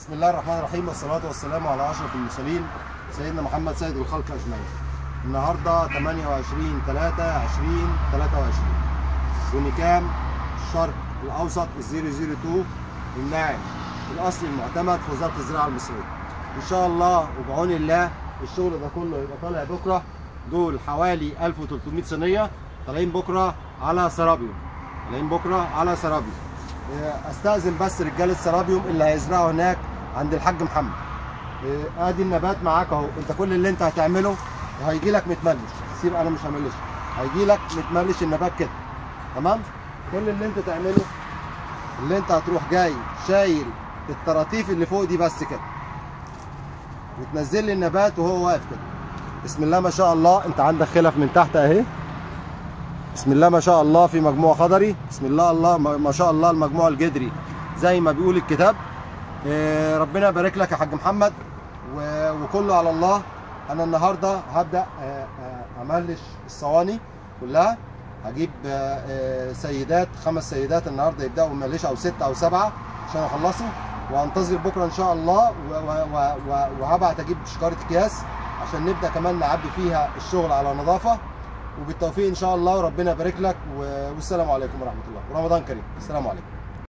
بسم الله الرحمن الرحيم، والصلاة والسلام على أشرف المرسلين سيدنا محمد سيد الخلق أجمعين. النهارده 28/3/2023 ونكام الشرق الأوسط 002 الناعم الأصلي المعتمد في وزارة الزراعة المصرية. إن شاء الله وبعون الله الشغل ده كله يبقى طالع بكرة. دول حوالي 1300 صينية طالعين بكرة على سرابيوم، استاذن بس رجاله سرابيوم اللي هيزرعوا هناك عند الحاج محمد. ادي النبات معاك اهو. انت كل اللي انت هتعمله وهيجي لك متملش، سيب انا مش هملش، هيجي لك متملش النبات كده تمام. كل اللي انت تعمله اللي انت هتروح جاي شايل الطراطيف اللي فوق دي بس كده وتنزل لي النبات وهو واقف كده. بسم الله ما شاء الله. انت عندك خلف من تحت اهي، بسم الله ما شاء الله، في مجموع خضري، بسم الله ما شاء الله المجموع الجدري زي ما بيقول الكتاب. ربنا يبارك لك يا حاج محمد وكله على الله. انا النهارده هبدا املش الصواني كلها. هجيب سيدات 5 سيدات النهارده يبداوا ملش او 6 أو 7 عشان يخلصوا، وانتظر بكره ان شاء الله. وهبعت اجيب شكاره اكياس عشان نبدا كمان نعبي فيها الشغل على نظافه. وبالتوفيق ان شاء الله وربنا يبارك لك. والسلام عليكم ورحمه الله ورمضان كريم. السلام عليكم.